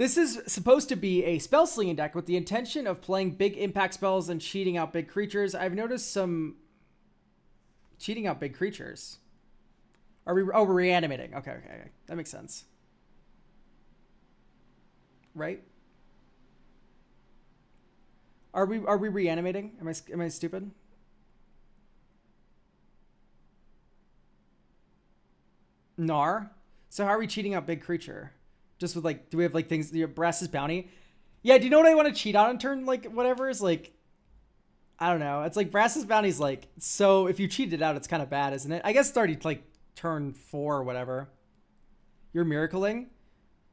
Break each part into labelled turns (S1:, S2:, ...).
S1: This is supposed to be a spell slinging deck with the intention of playing big impact spells and cheating out big creatures. I've noticed some cheating out big creatures. Are we? Oh, we're reanimating. Okay, that makes sense. Right? Are we reanimating? Am I stupid? Nar. So how are we cheating out big creature? Just with like, do we have like things? Brass's bounty. Yeah. Do you know what I want to cheat on in turn? Like whatever is like, I don't know. It's like Brass's bounty's like, so if you cheat it out, it's kind of bad, isn't it? I guess it's already like turn 4 or whatever. You're miracling.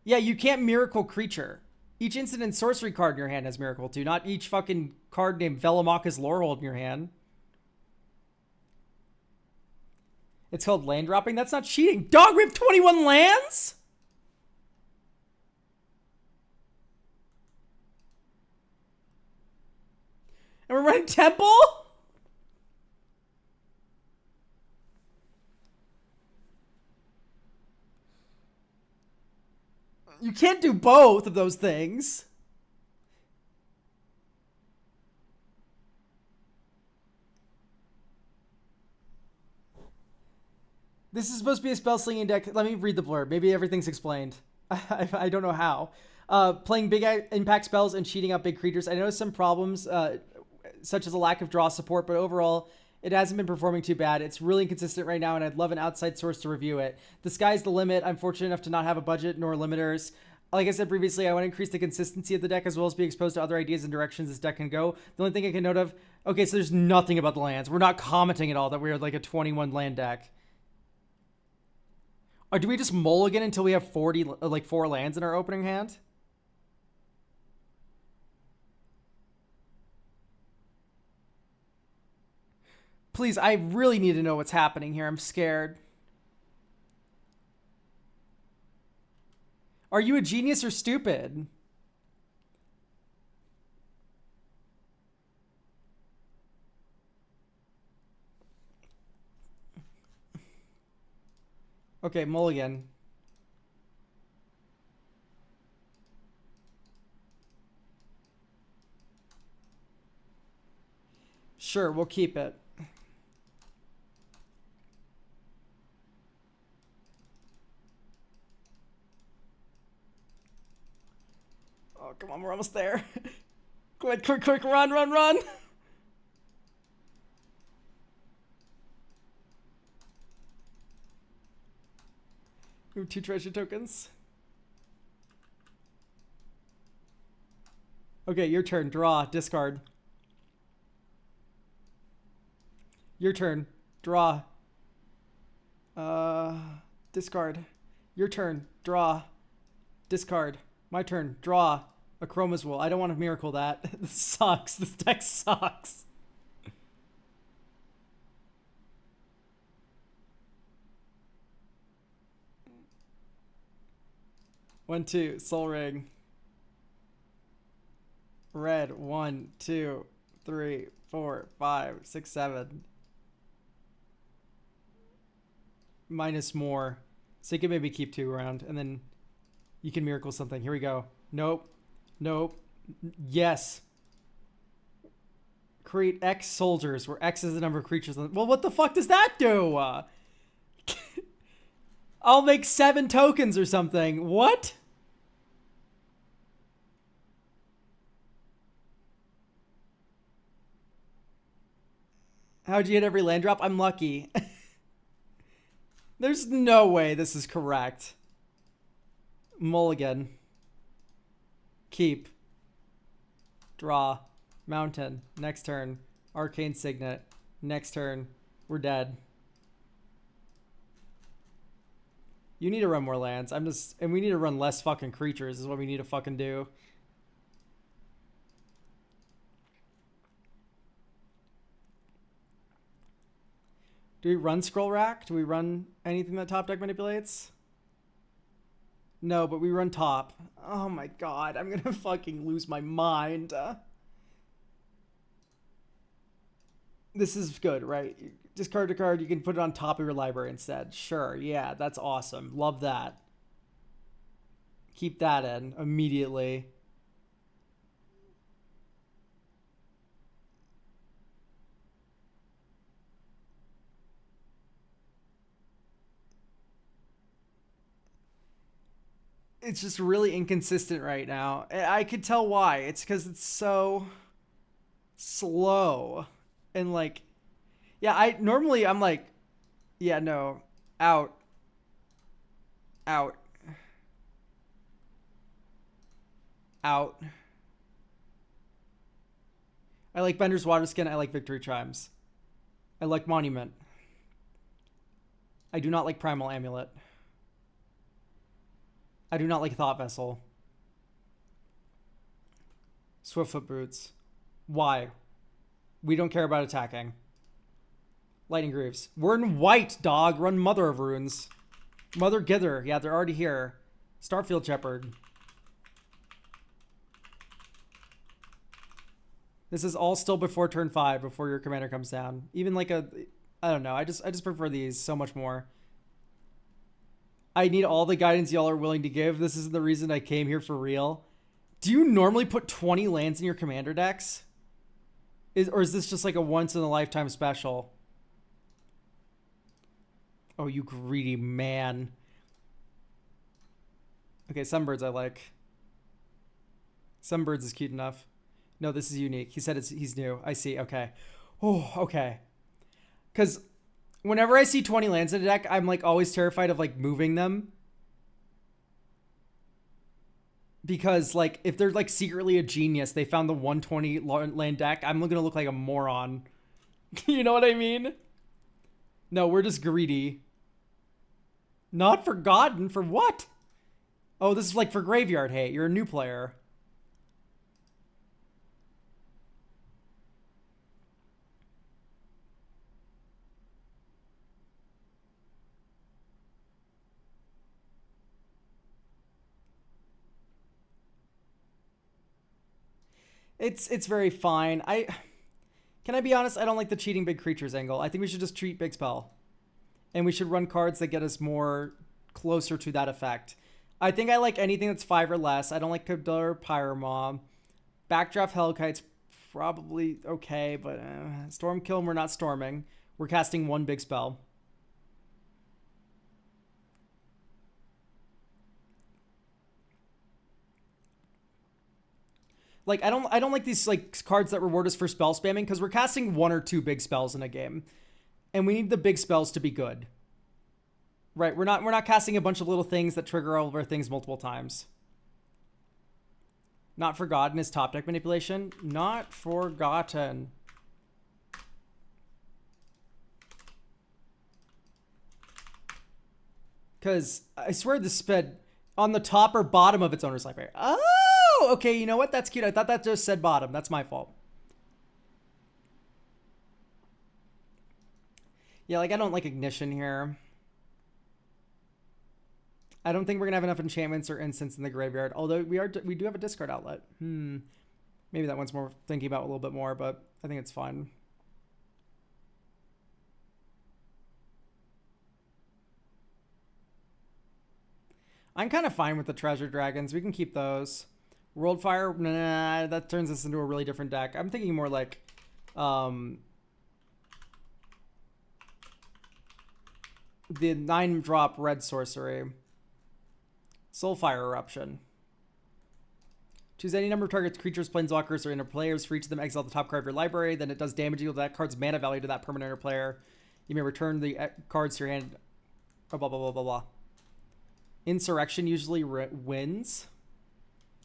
S1: Yeah, you can't miracle creature. Each instant and sorcery card in your hand has miracle too. Not each fucking card named Velamaka's Lorehold in your hand. It's called land dropping. That's not cheating. Dog, we have 21 lands? And we're running Temple? You can't do both of those things. This is supposed to be a spell slinging deck. Let me read the blurb. Maybe everything's explained. I don't know how. Playing big impact spells and cheating out big creatures. I noticed some problems, such as a lack of draw support, but overall, it hasn't been performing too bad. It's really inconsistent right now, and I'd love an outside source to review it. The sky's the limit. I'm fortunate enough to not have a budget nor limiters. Like I said previously, I want to increase the consistency of the deck as well as be exposed to other ideas and directions this deck can go. The only thing I can note of... Okay, so there's nothing about the lands. We're not commenting at all that we're like a 21 land deck. Or do we just mulligan until we have 4 lands in our opening hand? Please, I really need to know what's happening here. I'm scared. Are you a genius or stupid? Okay, mulligan. Sure, we'll keep it. Oh, come on, we're almost there. Quick, run. We have 2 treasure tokens. Okay, your turn. Draw, discard. Your turn. Draw. Discard. Your turn. Draw. Discard. My turn. Draw. A Chroma's Wool. I don't want to miracle that. This sucks. This deck sucks. One, two. Soul Ring. Red. 1, 2, 3, 4, 5, 6, 7. Minus more. So you can maybe keep 2 around, and then you can miracle something. Here we go. Nope. Yes. Create X soldiers, where X is the number of creatures. Well, what the fuck does that do? I'll make 7 tokens or something. What? How'd you hit every land drop? I'm lucky. There's no way this is correct. Mulligan. Keep. Draw. Mountain. Next turn. Arcane Signet. Next turn. We're dead. You need to run more lands. And we need to run less fucking creatures is what we need to fucking do. Do we run Scroll Rack? Do we run anything that top deck manipulates? No, but we run top. Oh my god, I'm gonna fucking lose my mind. This is good, right? Discard a card, you can put it on top of your library instead. Sure, yeah, that's awesome. Love that. Keep that in immediately. It's just really inconsistent right now. I could tell why. It's because it's so slow. And like, yeah, I'm like, yeah, no, out, out, out. I like Bender's Waterskin. I like Victory Chimes. I like Monument. I do not like Primal Amulet. I do not like Thought Vessel. Swiftfoot Boots. Why? We don't care about attacking. Lightning Greaves. We're in white, dog. Run Mother of Runes. Mother Gither. Yeah, they're already here. Starfield Shepherd. This is all still before turn 5, before your commander comes down. Even like a... I don't know. I just prefer these so much more. I need all the guidance y'all are willing to give. This is the reason I came here for real. Do you normally put 20 lands in your commander decks? Or is this just like a once-in-a-lifetime special? Oh, you greedy man. Okay, Sunbirds I like. Sunbirds is cute enough. No, this is unique. He said he's new. I see. Okay. Oh, okay. Because whenever I see 20 lands in a deck, I'm like always terrified of like moving them. Because like if they're like secretly a genius, they found the 120 land deck, I'm gonna look like a moron. You know what I mean? No, we're just greedy. Not Forgotten? For what? Oh, this is like for Graveyard Hate. You're a new player. It's very fine. Can I be honest? I don't like the cheating big creatures angle. I think we should just treat big spell. And we should run cards that get us more closer to that effect. I think I like anything that's 5 or less. I don't like Kabdar Pyromob. Backdraft Hellkite's probably okay, but Stormkill, we're not storming. We're casting one big spell. Like I don't like these like cards that reward us for spell spamming because we're casting 1 or 2 big spells in a game. And we need the big spells to be good. Right, we're not casting a bunch of little things that trigger all of our things multiple times. Not Forgotten is top deck manipulation. Not Forgotten. Because I swear this sped on the top or bottom of its owner's library. Oh, okay, you know what? That's cute. I thought that just said bottom. That's my fault. Yeah, like I don't like Ignition here. I don't think we're gonna have enough enchantments or instants in the graveyard. Although we do have a discard outlet. Maybe that one's more thinking about a little bit more, but I think it's fine. I'm kind of fine with the treasure dragons. We can keep those. Worldfire, nah, that turns us into a really different deck. I'm thinking more like, the 9-drop red sorcery. Soulfire Eruption. Choose any number of targets, creatures, planeswalkers, or inner players. For each of them, exile the top card of your library. Then it does damage equal to that card's mana value to that permanent or player. You may return the cards to your hand. Blah, blah, blah, blah, blah. Insurrection usually wins.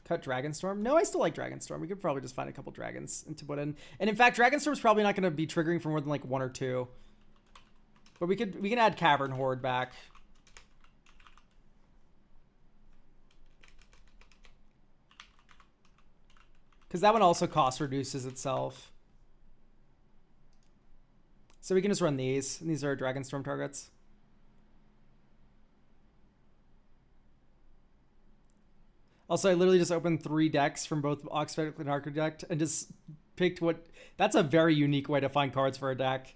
S1: Cut Dragonstorm. No, I still like Dragonstorm. We could probably just find a couple dragons to put in. And in fact, Dragonstorm's probably not going to be triggering for more than like 1 or 2. But we can add Cavern Horde back. Because that one also cost reduces itself. So we can just run these. And these are Dragonstorm targets. Also, I literally just opened 3 decks from both Oxford and Architect and just picked what... That's a very unique way to find cards for a deck.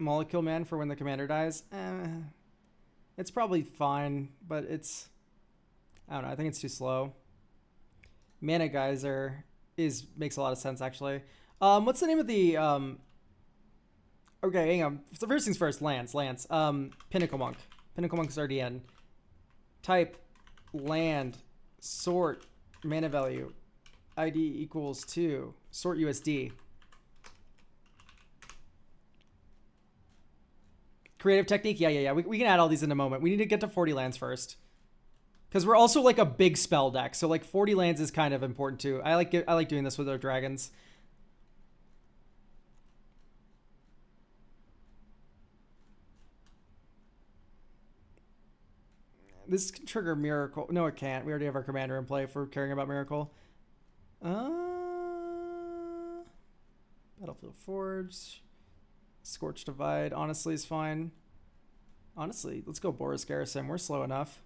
S1: Molecule Man for when the commander dies. It's probably fine, but it's... I don't know. I think it's too slow. Mana Geyser makes a lot of sense, actually. What's the name of the... Okay, hang on. So first things first, Lance. Pinnacle Monk. Pinnacle Monk is already in. Type, land, sort, mana value, ID equals 2, sort USD. Creative technique? Yeah. We can add all these in a moment. We need to get to 40 lands first. Because we're also like a big spell deck. So like 40 lands is kind of important too. I like doing this with our dragons. This can trigger Miracle. No, it can't. We already have our commander in play for caring about Miracle. Battlefield Forge. Scorched Divide, honestly, is fine. Honestly, let's go Boris Garrison. We're slow enough.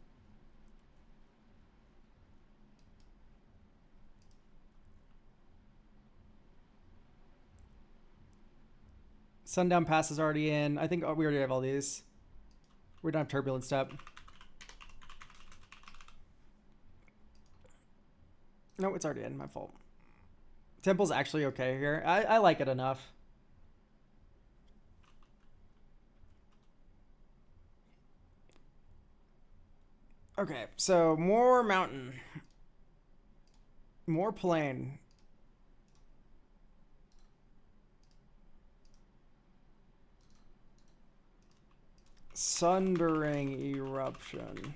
S1: Sundown Pass is already in. I think we already have all these. We don't have Turbulent Step. No, it's already in. My fault. Temple's actually okay here. I like it enough. Okay, so more mountain. More plain. Sundering Eruption.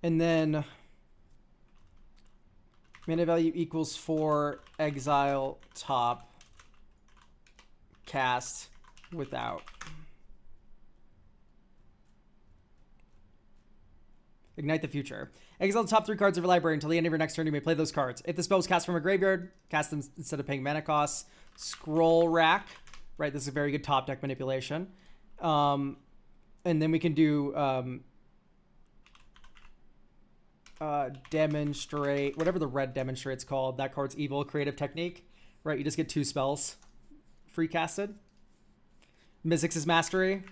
S1: And then mana value equals 4, exile, top, cast, without. Ignite the Future. Exile the top 3 cards of your library until the end of your next turn. You may play those cards. If the spell is cast from a graveyard, cast them instead of paying mana costs. Scroll Rack. Right, this is a very good top deck manipulation. And then we can do Demonstrate. Whatever the red Demonstrate's called. That card's evil. Creative Technique. Right, you just get 2 spells free casted. Mizzix's Mastery.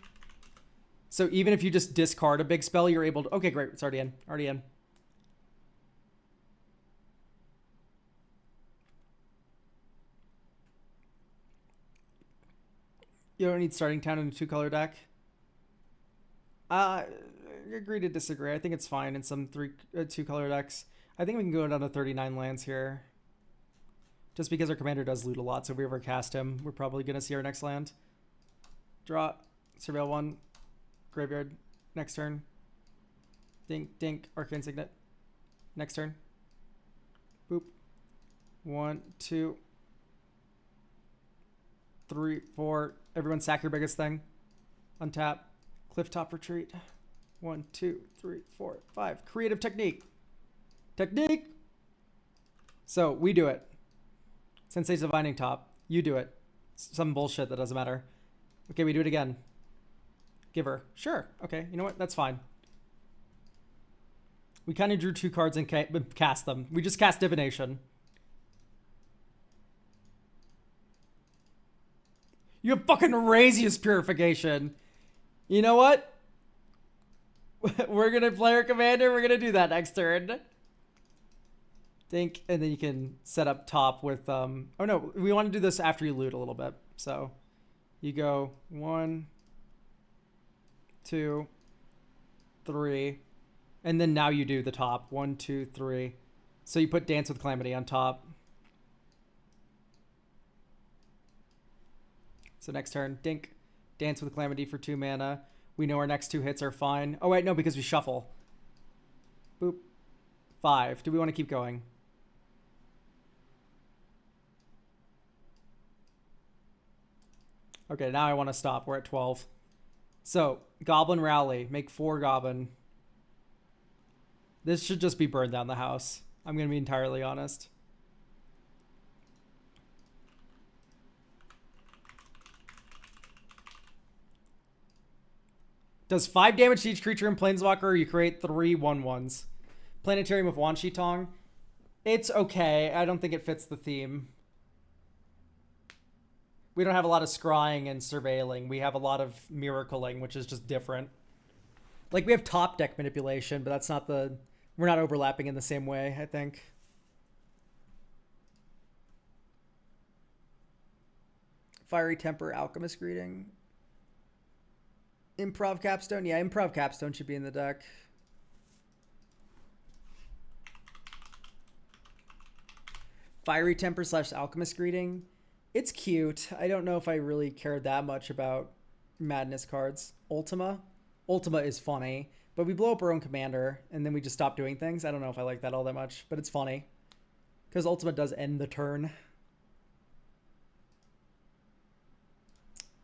S1: So even if you just discard a big spell, you're able to... Okay, great. It's already in. Already in. You don't need Starting Town in a 2-color deck. I agree to disagree. I think it's fine in some 2-color decks. I think we can go down to 39 lands here. Just because our commander does loot a lot, so if we ever cast him, we're probably going to see our next land. Draw. Surveil 1. Graveyard. Next turn. Dink, dink. Arcane Signet. Next turn. Boop. 1, 2, 3, 4. Everyone sack your biggest thing. Untap. Clifftop Retreat. 1, 2, 3, 4, 5. Creative Technique. Technique! So, we do it. Sensei's Divining Top. You do it. Some bullshit that doesn't matter. Okay, we do it again. Giver. Sure. Okay, you know what? That's fine. We kind of drew 2 cards and cast them. We just cast Divination. You have fucking Razius Purification. You know what? We're going to play our commander. We're going to do that next turn. Think, and then you can set up top with... Oh, no. We want to do this after you loot a little bit. So, you go 1... 2, 3, and then now you do the top. 1, 2, 3. So you put Dance with Calamity on top. So next turn, dink, Dance with Calamity for 2 mana. We know our next 2 hits are fine. Oh wait, no, because we shuffle. Boop. 5. Do we want to keep going? Okay, now I want to stop. We're at 12. So, Goblin Rally. Make 4 Goblin. This should just be burn down the house. I'm going to be entirely honest. Does 5 damage to each creature in Planeswalker, or you create 3 1/1s. Planetarium of Wan Shi Tong. It's okay. I don't think it fits the theme. We don't have a lot of scrying and surveilling. We have a lot of miracling, which is just different. Like we have top deck manipulation, but that's not the. We're not overlapping in the same way, I think. Fiery Temper, Alchemist Greeting. Improv Capstone? Yeah, Improv Capstone should be in the deck. Fiery Temper / Alchemist Greeting. It's cute. I don't know if I really care that much about Madness cards. Ultima. Ultima is funny, but we blow up our own commander, and then we just stop doing things. I don't know if I like that all that much, but it's funny. Because Ultima does end the turn.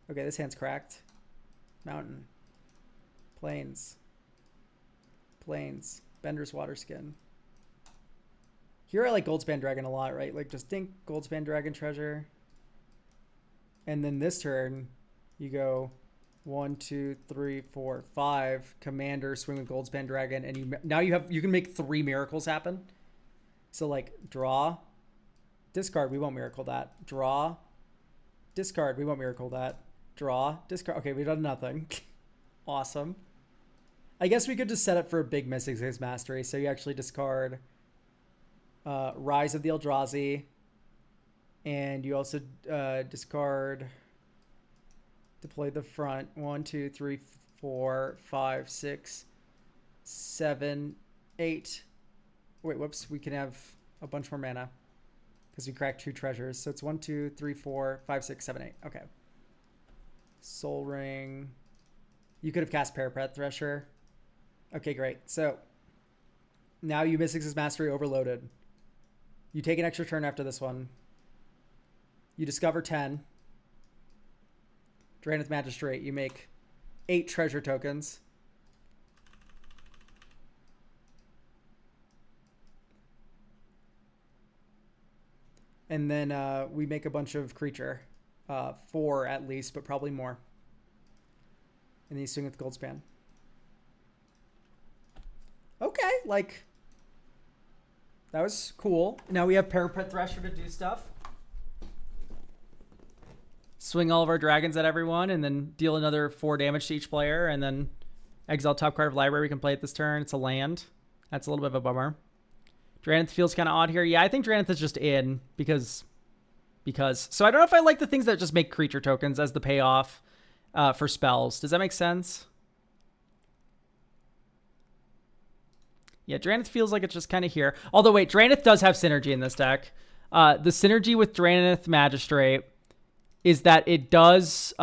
S1: Okay, this hand's cracked. Mountain. Plains. Plains. Bender's Waterskin. Here I like Goldspan Dragon a lot, right? Like just think Goldspan Dragon Treasure. And then this turn, you go 1, 2, 3, 4, 5. Commander, swing with Goldspan Dragon, and now you can make 3 miracles happen. So like draw, discard, we won't miracle that. Draw, discard, we won't miracle that. Draw, discard. Okay, we've done nothing. Awesome. I guess we could just set up for a big Mystic Six Mastery. So you actually discard Rise of the Eldrazi. And you also discard, deploy the front. 1, 2, 3, 4, 5, 6, 7, 8. Wait, whoops. We can have a bunch more mana because we cracked 2 treasures. So it's 1, 2, 3, 4, 5, 6, 7, 8. Okay. Soul Ring. You could have cast Parapet Thresher. Okay, great. So now you Mystic Six Mastery overloaded. You take an extra turn after this one. You discover 10. Drannith Magistrate. You make 8 treasure tokens. And then we make a bunch of creature. 4 at least, but probably more. And then you swing with Goldspan. Okay, like, that was cool. Now we have Parapet Thresher to do stuff. Swing all of our dragons at everyone, and then deal another 4 damage to each player, and then exile top card of library. We can play it this turn. It's a land. That's a little bit of a bummer. Drannith feels kind of odd here. Yeah, I think Drannith is just in because. So I don't know if I like the things that just make creature tokens as the payoff for spells. Does that make sense? Yeah, Drannith feels like it's just kind of here. Although, wait, Drannith does have synergy in this deck. The synergy with Drannith Magistrate is that it does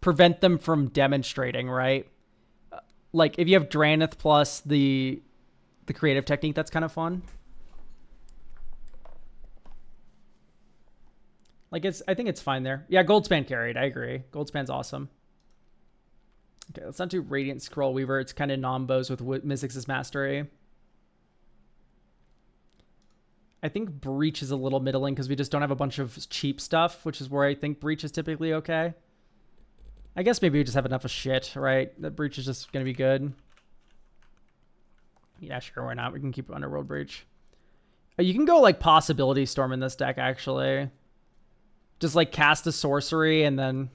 S1: prevent them from demonstrating, right? Like, if you have Drannith plus the creative technique, that's kind of fun. Like, I think it's fine there. Yeah, Goldspan carried. I agree. Goldspan's awesome. Okay, let's not do Radiant Scroll Weaver. It's kind of nombos with Mystic Six Mastery. I think Breach is a little middling because we just don't have a bunch of cheap stuff, which is where I think Breach is typically okay. I guess maybe we just have enough of shit, right? That Breach is just going to be good. Yeah, sure, why not? We can keep Underworld Breach. You can go, like, Possibility Storm in this deck, actually. Just, like, cast a sorcery and then...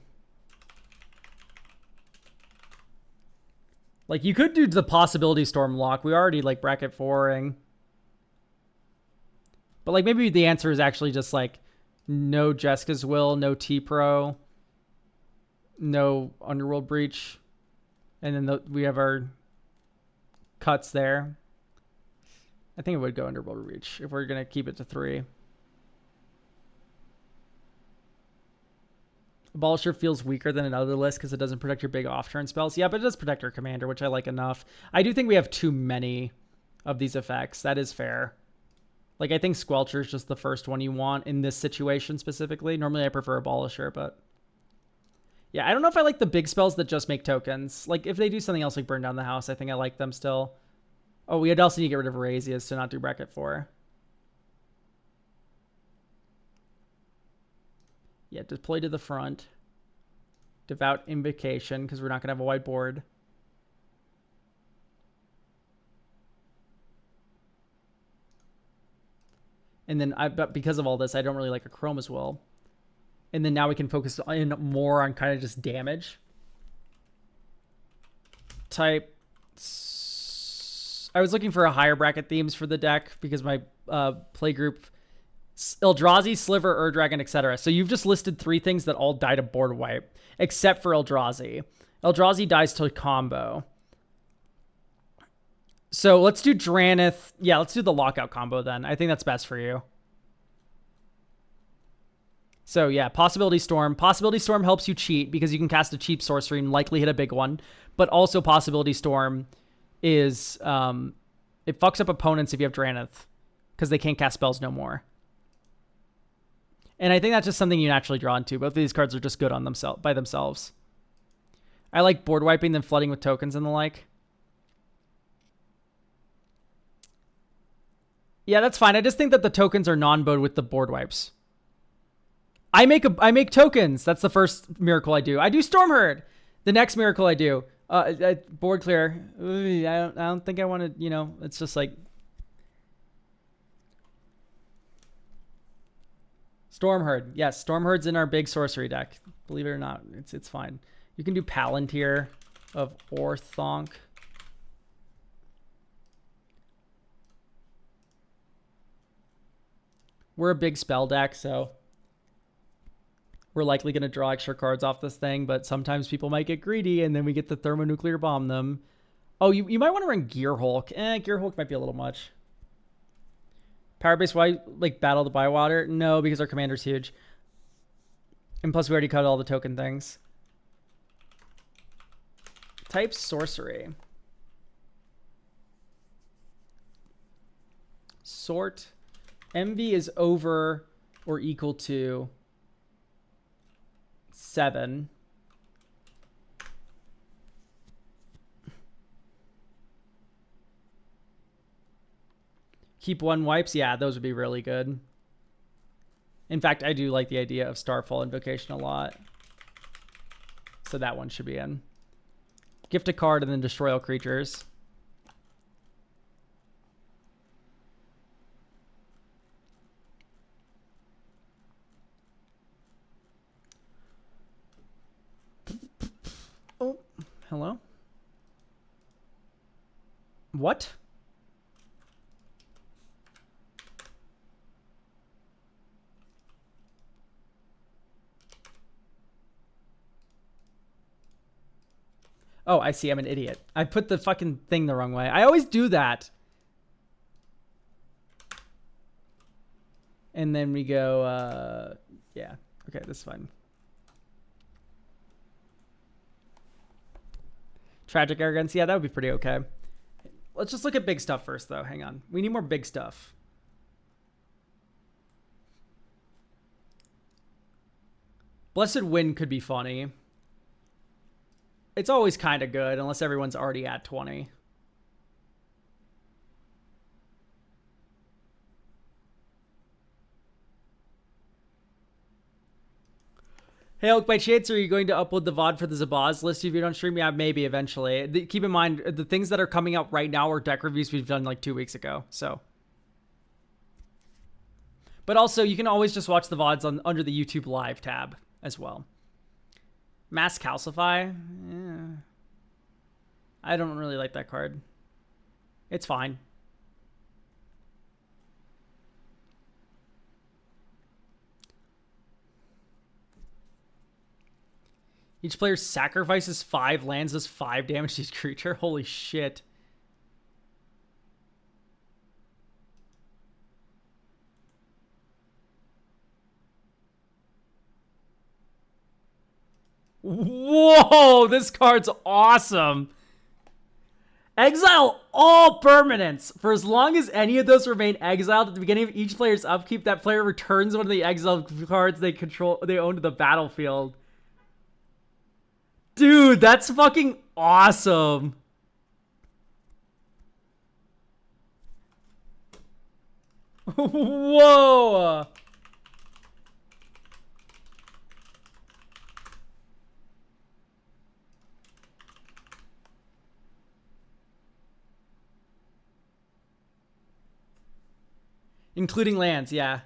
S1: Like, you could do the Possibility Storm lock. We already, like, bracket 4-ing. But, like, maybe the answer is actually just, like, no Jessica's Will, no T-Pro, no Underworld Breach. And then we have our cuts there. I think it would go Underworld Breach if we're going to keep it to 3. Abolisher feels weaker than another list because it doesn't protect your big off-turn spells. Yeah, but it does protect our commander, which I like enough. I do think we have too many of these effects. That is fair. Like, I think Squelcher is just the first one you want in this situation specifically. Normally, I prefer Abolisher, but... Yeah, I don't know if I like the big spells that just make tokens. Like, if they do something else like Burn Down the House, I think I like them still. Oh, we also need to get rid of Razias to not do bracket 4. Yeah, deploy to the front. Devout Invocation, because we're not going to have a white board. And then, but because of all this, I don't really like a Chroma's Will. And then now we can focus in more on kind of just damage. Type. I was looking for a higher bracket themes for the deck because my play group, Eldrazi, Sliver, Ur-Dragon, etc. So you've just listed 3 things that all die to board wipe, except for Eldrazi. Eldrazi dies to combo. So let's do Dranith. Yeah, let's do the lockout combo then. I think that's best for you. So yeah, Possibility Storm. Possibility Storm helps you cheat because you can cast a cheap sorcery and likely hit a big one. But also Possibility Storm is, it fucks up opponents if you have Dranith because they can't cast spells no more. And I think that's just something you naturally draw into. Both of these cards are just good on by themselves. I like board wiping then flooding with tokens and the like. Yeah, that's fine. I just think that the tokens are non-bode with the board wipes. I make tokens. That's the first miracle I do. I do Stormherd. The next miracle I do, board clear. I don't think I want to. You know, it's just like Stormherd. Yes, Stormherd's in our big sorcery deck. Believe it or not, it's fine. You can do Palantir of Orthonk. We're a big spell deck, so we're likely going to draw extra cards off this thing, but sometimes people might get greedy, and then we get to thermonuclear bomb them. Oh, you might want to run Gear Hulk. Gear Hulk might be a little much. Power base, why like battle the Bywater? No, because our commander's huge. And plus we already cut all the token things. Type sorcery. Sort. MV is over or equal to 7. Keep 1 wipes. Yeah, those would be really good. In fact, I do like the idea of Starfall Invocation a lot. So that one should be in. Gift a card and then destroy all creatures. Oh, hello? What? Oh, I see. I'm an idiot. I put the fucking thing the wrong way. I always do that. And then we go, yeah. Okay, this is fine. Tragic Arrogance. Yeah, that would be pretty okay. Let's just look at big stuff first, though. Hang on. We need more big stuff. Blessed Wind could be funny. It's always kind of good, unless everyone's already at 20. Hey, Oak by Chance, are you going to upload the VOD for the Zabaz list if you don't stream? Yeah, maybe eventually. Keep in mind, the things that are coming out right now are deck reviews we've done like 2 weeks ago, so. But also, you can always just watch the VODs under the YouTube Live tab as well. Mass Calcify? Yeah. I don't really like that card. It's fine. Each player sacrifices 5 lands, does 5 damage to each creature. Holy shit. Whoa, this card's awesome. Exile all permanents. For as long as any of those remain exiled at the beginning of each player's upkeep, that player returns one of the exiled cards they own to the battlefield. Dude, that's fucking awesome. Whoa. Including lands, yeah.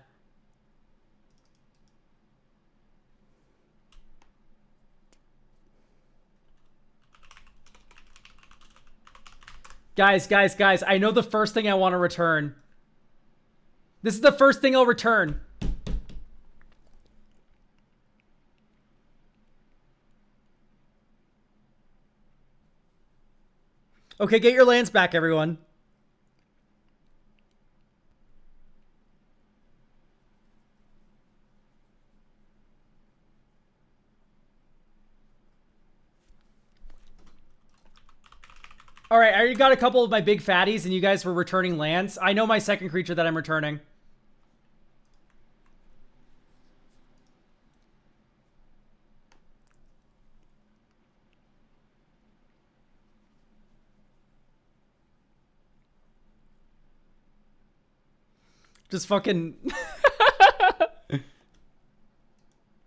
S1: Guys, I know the first thing I want to return. This is the first thing I'll return. Okay, get your lands back, everyone. All right, I already got a couple of my big fatties, and you guys were returning lands. I know my second creature that I'm returning. Just fucking...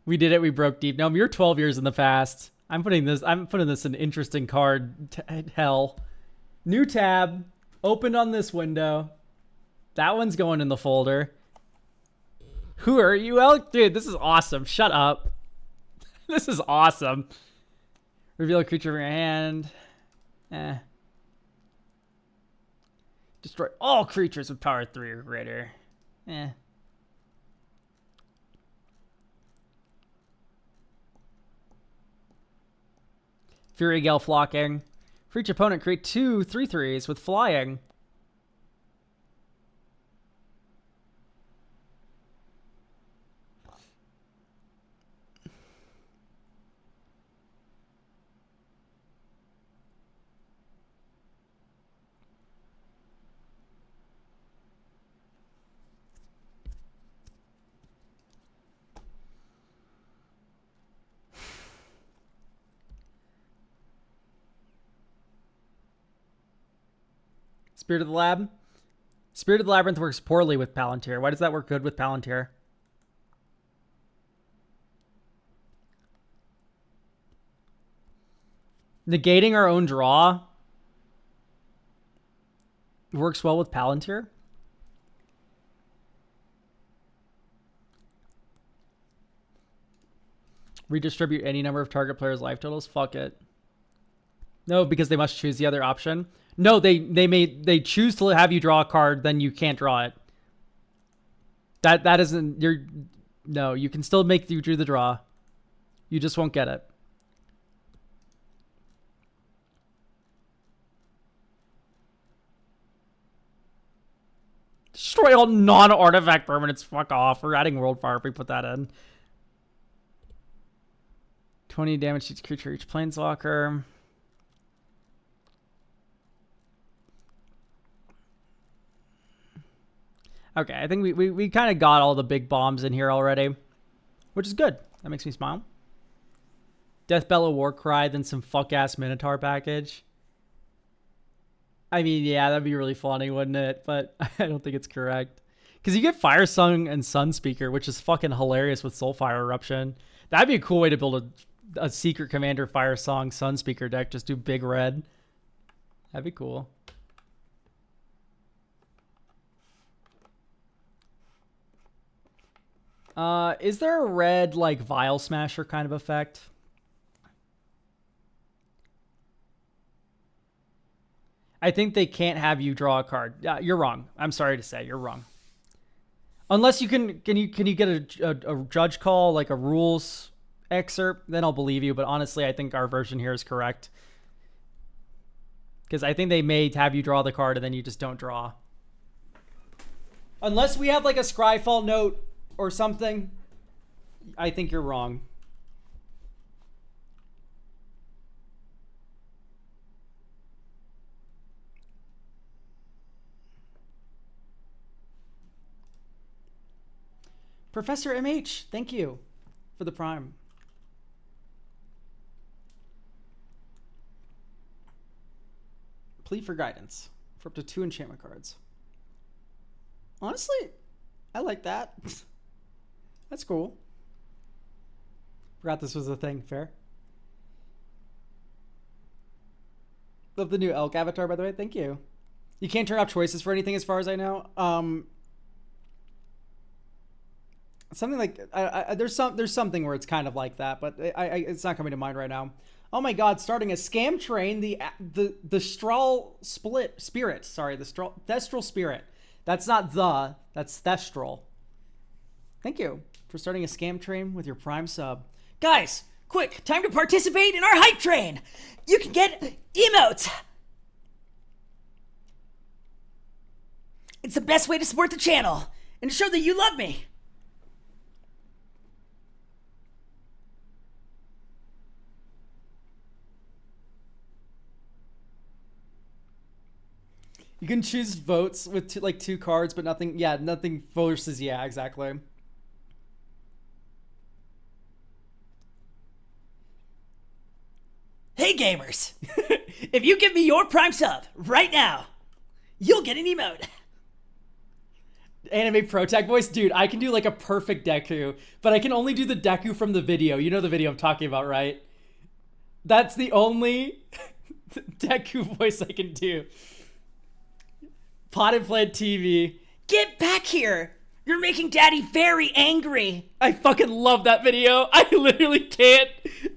S1: We did it. We broke deep. No, you're 12 years in the past. I'm putting this in interesting card hell. New tab. Opened on this window. That one's going in the folder. Who are you? Dude, this is awesome. Shut up. This is awesome. Reveal a creature from your hand. Destroy all creatures with power 3 or greater. Fury Gale flocking. For each opponent, create 2 3/3s with flying. Spirit of the Lab. Spirit of the Labyrinth works poorly with Palantir. Why does that work good with Palantir? Negating our own draw works well with Palantir. Redistribute any number of target players' life totals. Fuck it. No, because they must choose the other option. No, they choose to have you draw a card, then you can't draw it. That isn't no, you can still make you drew the draw. You just won't get it. Destroy all non-artifact permanents. Fuck off. We're adding World Fire if we put that in. 20 damage to each creature, each planeswalker. Okay, I think we kind of got all the big bombs in here already, which is good. That makes me smile. Deathbellow Warcry, then some fuck-ass Minotaur package. I mean, yeah, that'd be really funny, wouldn't it? But I don't think it's correct. Because you get Fire Song and Sunspeaker, which is fucking hilarious with Soulfire Eruption. That'd be a cool way to build a Secret Commander Fire Song Sunspeaker deck. Just do big red. That'd be cool. Is there a red, like, Vial Smasher kind of effect? I think they can't have you draw a card. You're wrong. I'm sorry to say, you're wrong. Unless you can you get a judge call, like a rules excerpt, then I'll believe you. But honestly, I think our version here is correct. Because I think they may have you draw the card and then you just don't draw. Unless we have like a Scryfall note or something, I think you're wrong. Professor MH, thank you for the Prime. Plea for guidance for up to 2 enchantment cards. Honestly, I like that. That's cool. Forgot this was a thing. Fair. Love the new elk avatar, by the way. Thank you. You can't turn off choices for anything as far as I know. Something like there's something where it's kind of like that, but it's not coming to mind right now. Oh my God! Starting a scam train. The Strahl split spirit. Sorry, the Thestral spirit. That's not the. That's Thestral. Thank you for starting a scam train with your Prime sub.
S2: Guys, quick! Time to participate in our hype train. You can get emotes. It's the best way to support the channel and to show that you love me.
S1: You can choose votes with two cards, but nothing. Yeah, nothing forces. Yeah, exactly.
S2: Hey gamers, if you give me your Prime sub right now, you'll get an emote.
S1: Anime Pro Tech voice, dude. I can do like a perfect Deku, but I can only do the Deku from the video. You know the video I'm talking about, right? That's the only Deku voice I can do. Pot and Plant TV.
S2: Get back here! You're making Daddy very angry.
S1: I fucking love that video. I literally can't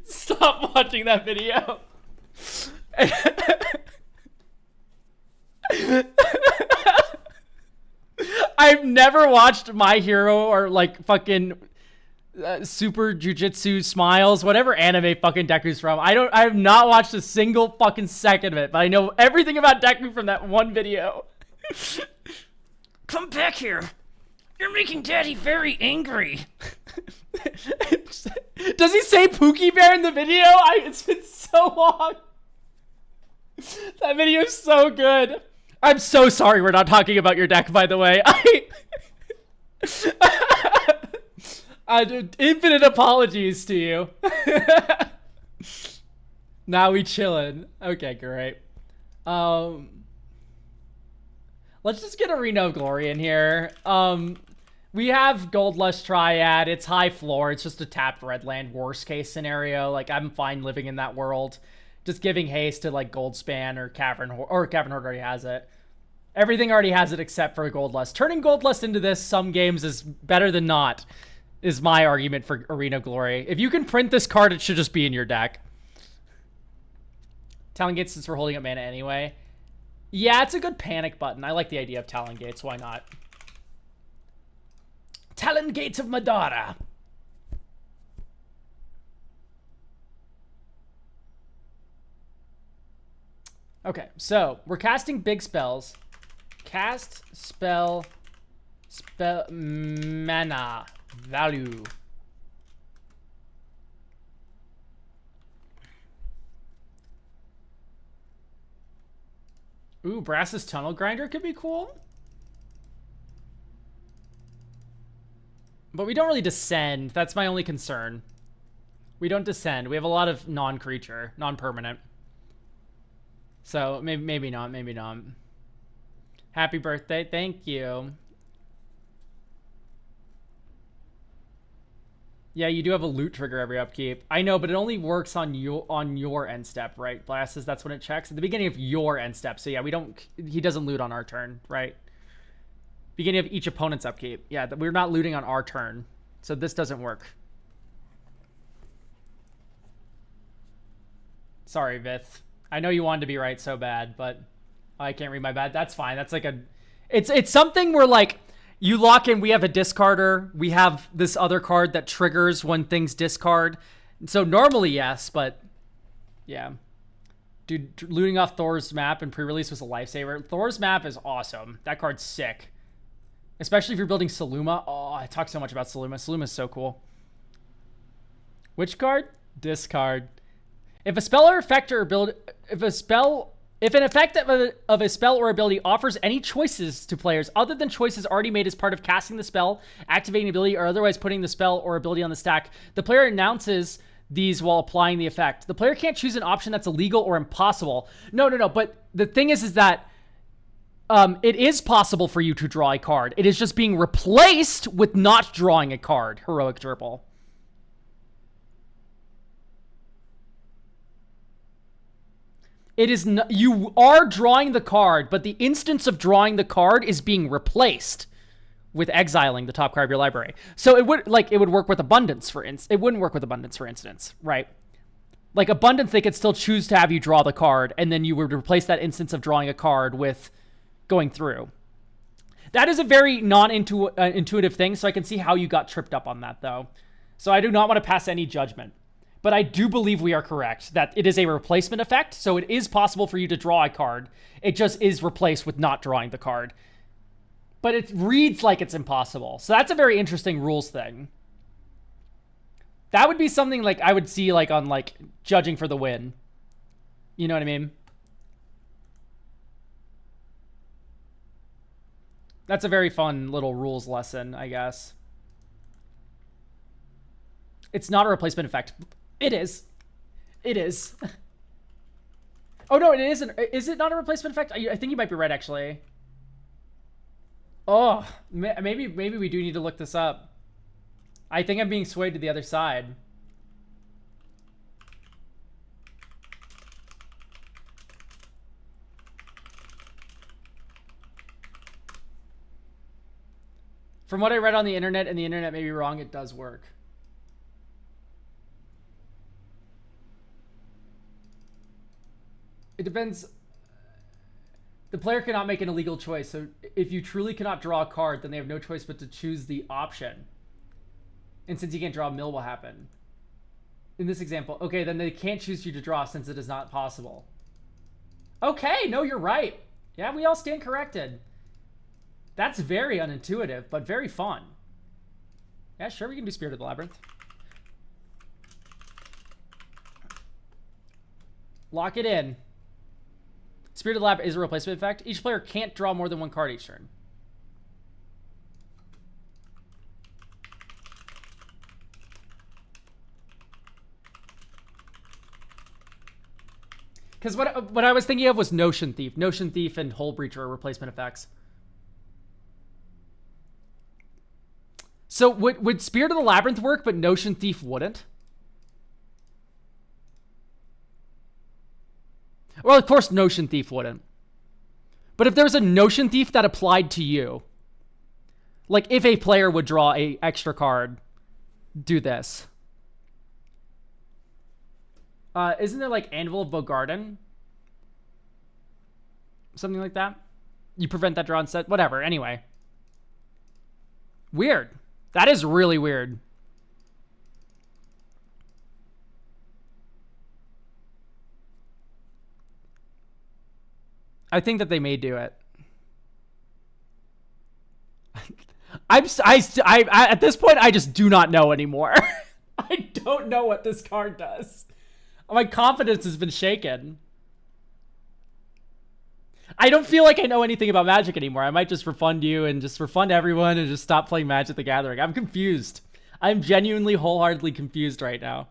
S1: stop watching that video. I've never watched My Hero or like fucking Super Jujutsu Smiles, whatever anime fucking Deku's from. I have not watched a single fucking second of it, but I know everything about Deku from that one video.
S2: Come back here. You're making Daddy very angry.
S1: Does he say Pookie Bear in the video? It's been so long. That video is so good. I'm so sorry we're not talking about your deck, by the way. Infinite apologies to you. Now we chillin'. Okay, great. Let's just get Arena of Glory in here. We have Gold Lush Triad. It's high floor. It's just a tapped red land worst case scenario. Like, I'm fine living in that world. Just giving haste to like Gold Span or Cavern Horde already has it. Everything already has it except for Gold Lust. Turning Gold Lust into this some games is better than not, is my argument for Arena of Glory. If you can print this card, it should just be in your deck. Talon Gates, since we're holding up mana anyway. Yeah, it's a good panic button. I like the idea of Talon Gates. Why not? Talon Gates of Madara. Okay, so we're casting big spells. Cast spell mana value. Ooh, Brass's Tunnel Grinder could be cool. But we don't really descend. That's my only concern. We don't descend. We have a lot of non-creature, non-permanent. So maybe not, maybe not. Happy birthday. Thank you. Yeah, you do have a loot trigger every upkeep. I know, but it only works on your end step, right? Blast says that's when it checks at the beginning of your end step. So yeah, he doesn't loot on our turn, right? Beginning of each opponent's upkeep. Yeah, we're not looting on our turn. So this doesn't work. Sorry, Vith. I know you wanted to be right so bad, but I can't read my bad. That's fine. That's like it's something where like you lock in, we have a discarder. We have this other card that triggers when things discard. So normally, yes, but yeah. Dude, looting off Thor's map in pre-release was a lifesaver. Thor's map is awesome. That card's sick. Especially if you're building Saluma. Oh, I talk so much about Saluma. Saluma's so cool. Which card? Discard. If a spell or effect or ability, if an effect of a spell or ability offers any choices to players other than choices already made as part of casting the spell, activating the ability, or otherwise putting the spell or ability on the stack, the player announces these while applying the effect. The player can't choose an option that's illegal or impossible. No. But the thing is that it is possible for you to draw a card. It is just being replaced with not drawing a card. Heroic Dribble. It is not, you are drawing the card, but the instance of drawing the card is being replaced with exiling the top card of your library. So it would work with Abundance, for instance. It wouldn't work with Abundance, for instance, right? Like Abundance, they could still choose to have you draw the card, and then you would replace that instance of drawing a card with going through. That is a very non-intuitive thing, so I can see how you got tripped up on that, though. So I do not want to pass any judgment. But I do believe we are correct, that it is a replacement effect, so it is possible for you to draw a card. It just is replaced with not drawing the card. But it reads like it's impossible. So that's a very interesting rules thing. That would be something like I would see like on like Judging for the Win. You know what I mean? That's a very fun little rules lesson, I guess. It's not a replacement effect. It is. It is. Oh, no, it isn't. Is it not a replacement effect? I think you might be right, actually. Oh, maybe we do need to look this up. I think I'm being swayed to the other side. From what I read on the internet, and the internet may be wrong, it does work. It depends. The player cannot make an illegal choice. So if you truly cannot draw a card, then they have no choice but to choose the option. And since you can't draw, a mill will happen. In this example, okay, then they can't choose you to draw since it is not possible. Okay, no, you're right. Yeah, we all stand corrected. That's very unintuitive, but very fun. Yeah, sure, we can do Spirit of the Labyrinth. Lock it in. Spirit of the Labyrinth is a replacement effect. Each player can't draw more than one card each turn. Because what I was thinking of was Notion Thief. Notion Thief and Hole Breacher are replacement effects. So would Spirit of the Labyrinth work, but Notion Thief wouldn't? Well, of course Notion Thief wouldn't. But if there was a Notion Thief that applied to you, like if a player would draw a extra card, do this. Isn't there like Anvil of Bogarden? Something like that? You prevent that draw instead? Whatever, anyway. Weird. That is really weird. I think that they may do it. At this point, I just do not know anymore. I don't know what this card does. My confidence has been shaken. I don't feel like I know anything about Magic anymore. I might just refund you and just refund everyone and just stop playing Magic the Gathering. I'm confused. I'm genuinely, wholeheartedly confused right now.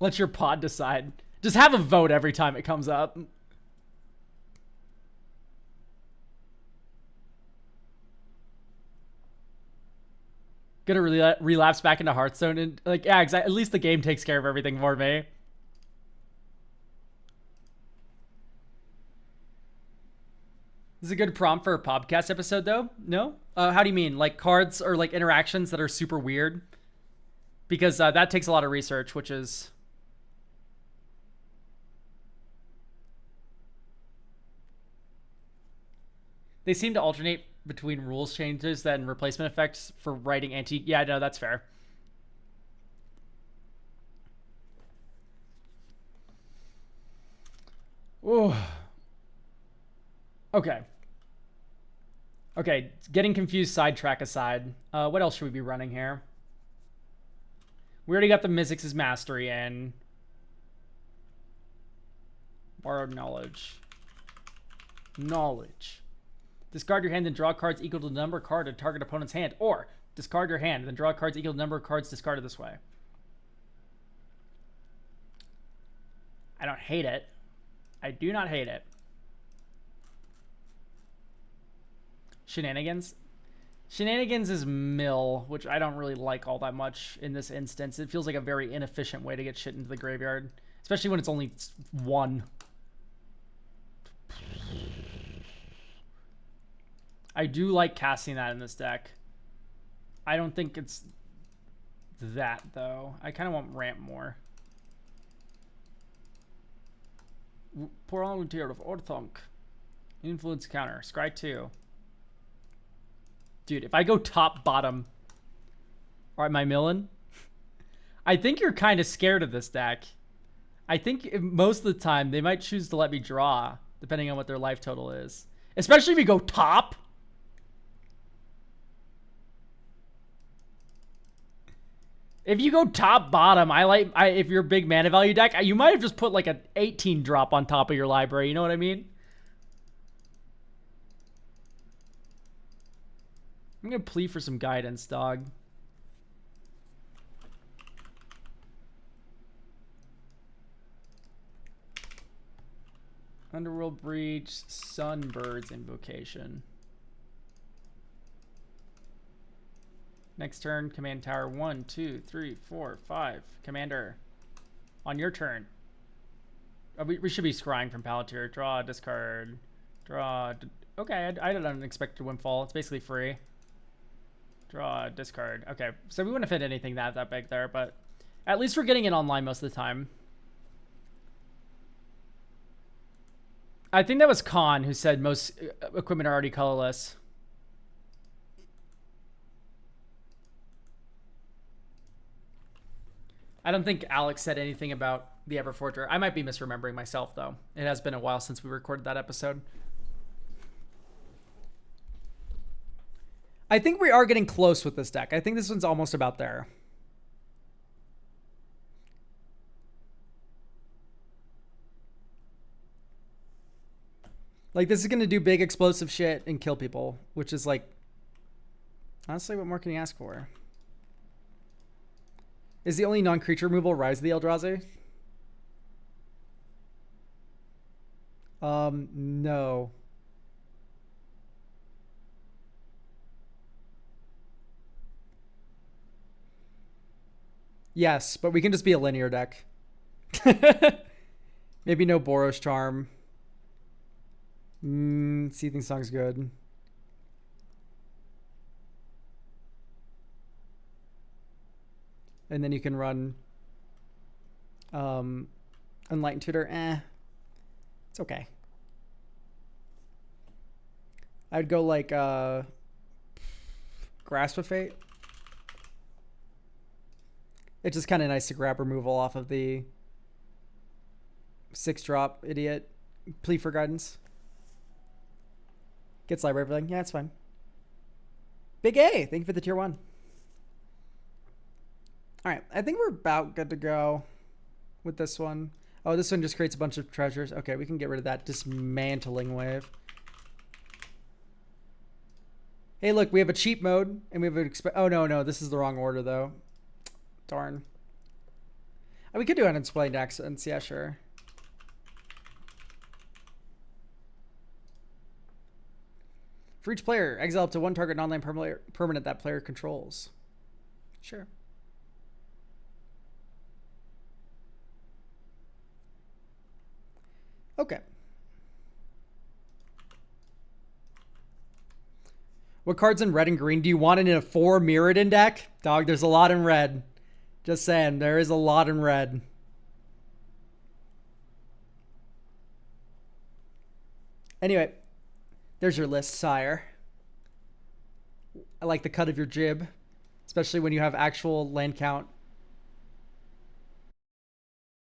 S1: Let your pod decide. Just have a vote every time it comes up. Gonna relapse back into Hearthstone and like, yeah, exactly. At least the game takes care of everything for me. This is a good prompt for a podcast episode, though. No? How do you mean? Like cards or like interactions that are super weird? Because that takes a lot of research, which is... They seem to alternate between rules changes and replacement effects for writing antique. Yeah, no, that's fair. Ooh. Okay. Okay, getting confused sidetrack aside. What else should we be running here? We already got the Mizzix's Mastery in. Borrowed Knowledge. Knowledge. Discard your hand and draw cards equal to the number of cards in target opponent's hand. Or discard your hand and then draw cards equal to the number of cards discarded this way. I don't hate it. I do not hate it. Shenanigans. Shenanigans is mill, which I don't really like all that much in this instance. It feels like a very inefficient way to get shit into the graveyard. Especially when it's only one. I do like casting that in this deck. I don't think it's that, though. I kind of want ramp more. Pour on Tear of Orthonk. Influence counter. Scry 2. Dude, if I go top, bottom... Alright, my Millen. I think you're kind of scared of this deck. I think most of the time they might choose to let me draw, depending on what their life total is. Especially if you go top. If you go top, bottom, if you're a big mana value deck, you might have just put like an 18 drop on top of your library. You know what I mean? I'm going to plead for some guidance, dog. Underworld Breach, Sunbird's Invocation. Next turn, command tower 1, 2, 3, 4, 5. Commander, on your turn. We should be scrying from Palantir. Draw, discard, draw. Okay, I had an unexpected windfall. It's basically free. Draw, discard. Okay, so we wouldn't have hit anything that big there, but at least we're getting it online most of the time. I think that was Khan who said most equipment are already colorless. I don't think Alex said anything about the Everforger. I might be misremembering myself, though. It has been a while since we recorded that episode. I think we are getting close with this deck. I think this one's almost about there. Like, this is going to do big explosive shit and kill people, which is like, honestly, what more can you ask for? Is the only non-creature removal Rise of the Eldrazi? No. Yes, but we can just be a linear deck. Maybe no Boros Charm. Seething Song's good. And then you can run Enlightened Tutor. It's okay. I'd go like Grasp of Fate. It's just kind of nice to grab removal off of the 6-drop idiot. Plea for guidance. Gets library everything. Yeah, it's fine. Big A, thank you for the tier 1. All right, I think we're about good to go with this one. Oh, this one just creates a bunch of treasures. Okay, we can get rid of that dismantling wave. Hey, look, we have a cheap mode, and we have an oh, no, this is the wrong order, though. Darn. Oh, we could do an unexplained accidents. Yeah, sure. For each player, exile up to one target non-land permanent that player controls. Sure. Okay. What cards in red and green do you want in a 4 Mirrodin deck? Dog, there's a lot in red. Just saying, there is a lot in red. Anyway, there's your list, sire. I like the cut of your jib, especially when you have actual land count